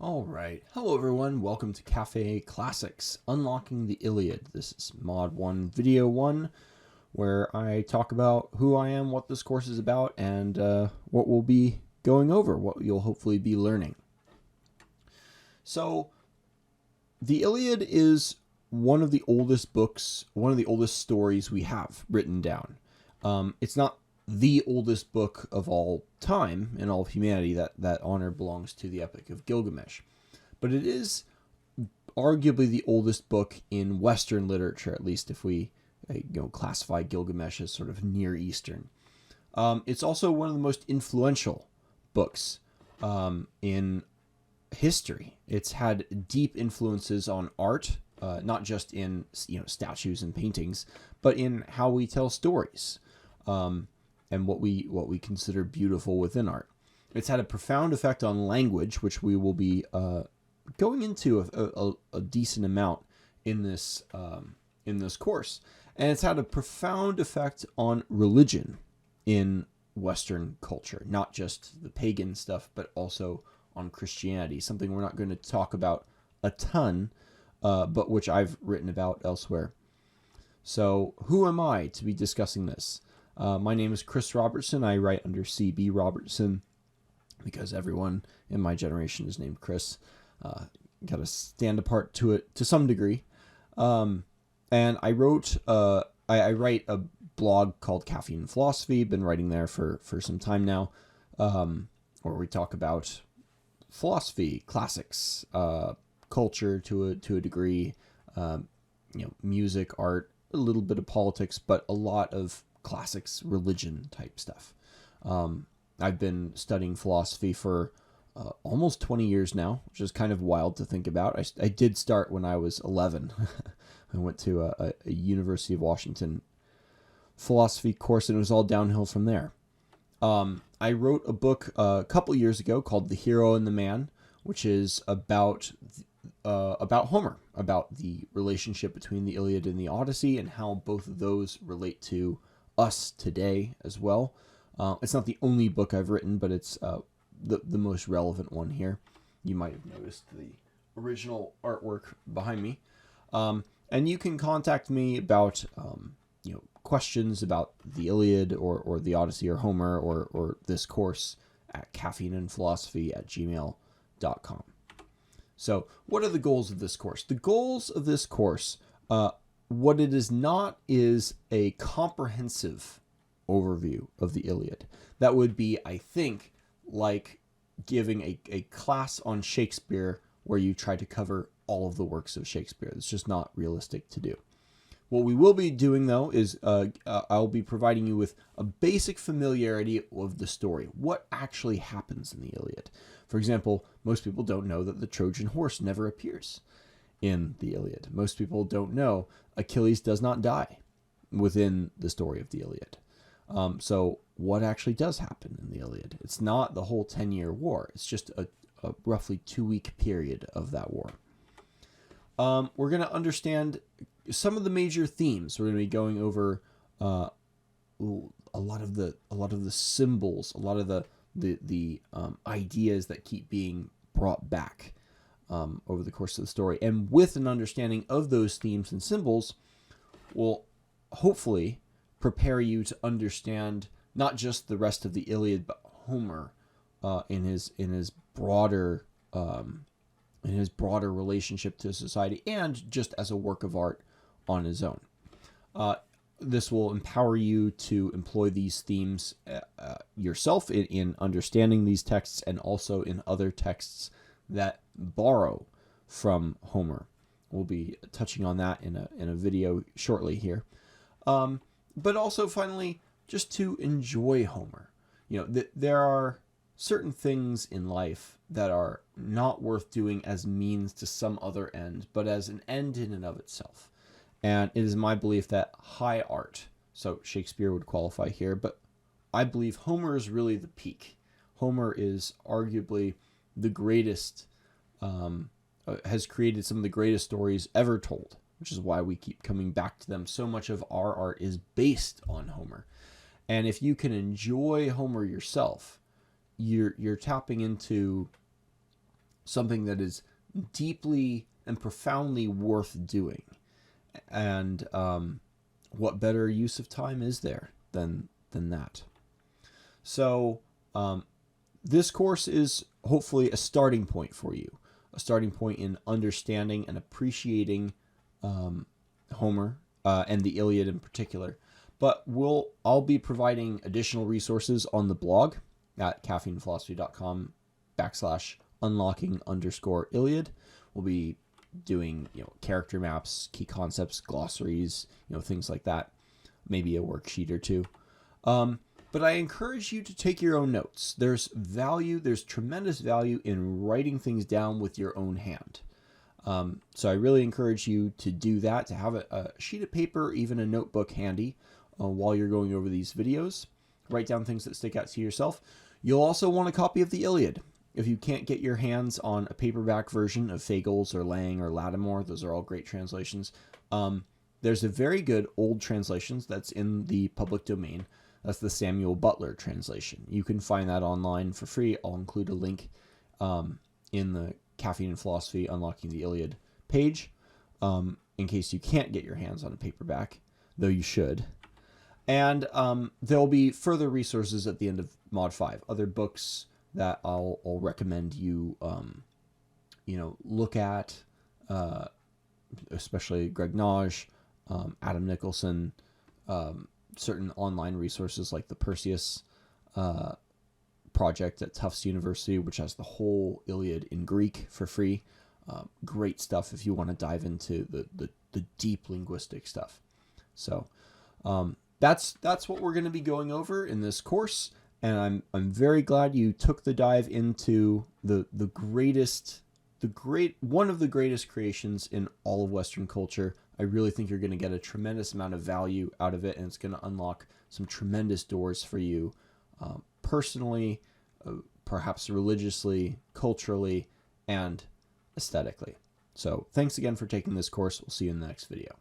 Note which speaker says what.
Speaker 1: All right. Hello, everyone. Welcome to Cafe Classics, Unlocking the Iliad. This is Mod 1, Video 1, where I talk about who I am, what this course is about, and what we'll be going over, what you'll hopefully be learning. So, the Iliad is one of the oldest books, one of the oldest stories we have written down. It's not the oldest book of all time in all of humanity. That honor belongs to the Epic of Gilgamesh. But it is arguably the oldest book in Western literature, at least if we classify Gilgamesh as sort of Near Eastern. It's also one of the most influential books in history. It's had deep influences on art, not just in statues and paintings, but in how we tell stories. And what we consider beautiful within art. It's had a profound effect on language, which we will be going into a decent amount in this course. And it's had a profound effect on religion in Western culture, not just the pagan stuff, but also on Christianity, something we're not going to talk about a ton, but which I've written about elsewhere. So who am I to be discussing this? My name is Chris Robertson. I write under C.B. Robertson because everyone in my generation is named Chris. Got to stand apart to it to some degree. And I wrote, I write a blog called Caffeine and Philosophy. Been writing there for some time now, where we talk about philosophy, classics, culture to a degree, music, art, a little bit of politics, but a lot of classics, religion type stuff. I've been studying philosophy for almost 20 years now, which is kind of wild to think about. I did start when I was 11. I went to a University of Washington philosophy course, and it was all downhill from there. I wrote a book a couple years ago called The Hero and the Man, which is about Homer, about the relationship between the Iliad and the Odyssey, and how both of those relate to us today as well. It's not the only book I've written, but it's the most relevant one here. You might have noticed the original artwork behind me. And you can contact me about questions about the Iliad or the Odyssey or Homer or this course at caffeineandphilosophy@gmail.com. So what are the goals of this course? The goals of this course, what it is not is a comprehensive overview of the Iliad. That would be, I think, like giving a class on Shakespeare where you try to cover all of the works of Shakespeare. It's just not realistic to do. What we will be doing, though, is I'll be providing you with a basic familiarity of the story. What actually happens in the Iliad? For example, most people don't know that the Trojan horse never appears in the Iliad. Most people don't know Achilles does not die within the story of the Iliad. So what actually does happen in the Iliad? It's not the whole 10-year war. It's just a roughly 2-week period of that war. We're going to understand some of the major themes. We're going to be going over a lot of the symbols, a lot of the ideas that keep being brought back over the course of the story. And with an understanding of those themes and symbols, will hopefully prepare you to understand not just the rest of the Iliad, but Homer in his broader relationship to society, and just as a work of art on his own. This will empower you to employ these themes yourself in understanding these texts, and also in other texts that borrow from Homer. We'll be touching on that in a video shortly here. But also, finally, just to enjoy Homer. There are certain things in life that are not worth doing as means to some other end, but as an end in and of itself. And it is my belief that high art, so Shakespeare would qualify here, but I believe Homer is really the peak. Homer is arguably the greatest, has created some of the greatest stories ever told, which is why we keep coming back to them. So much of our art is based on Homer. And if you can enjoy Homer yourself, you're tapping into something that is deeply and profoundly worth doing. And what better use of time is there than that? So this course is hopefully a starting point for you, a starting point in understanding and appreciating Homer and the Iliad in particular. But I'll be providing additional resources on the blog at caffeinephilosophY.com/unlocking_Iliad. We'll be doing character maps, key concepts, glossaries, things like that. Maybe a worksheet or two. But I encourage you to take your own notes. There's tremendous value in writing things down with your own hand. So I really encourage you to do that, to have a sheet of paper, or even a notebook handy while you're going over these videos. Write down things that stick out to yourself. You'll also want a copy of the Iliad. If you can't get your hands on a paperback version of Fagles or Lang or Lattimore, those are all great translations. There's a very good old translation that's in the public domain. That's the Samuel Butler translation. You can find that online for free. I'll include a link in the Caffeine and Philosophy Unlocking the Iliad page in case you can't get your hands on a paperback, though you should. And there'll be further resources at the end of Mod 5, other books that I'll recommend you, look at, especially Greg Nage, Adam Nicholson, certain online resources like the Perseus project at Tufts University, which has the whole Iliad in Greek for free. Great stuff if you want to dive into the deep linguistic stuff. So that's what we're going to be going over in this course, and I'm very glad you took the dive into one of the greatest creations in all of Western culture. I really think you're going to get a tremendous amount of value out of it, and it's going to unlock some tremendous doors for you personally, perhaps religiously, culturally, and aesthetically. So thanks again for taking this course. We'll see you in the next video.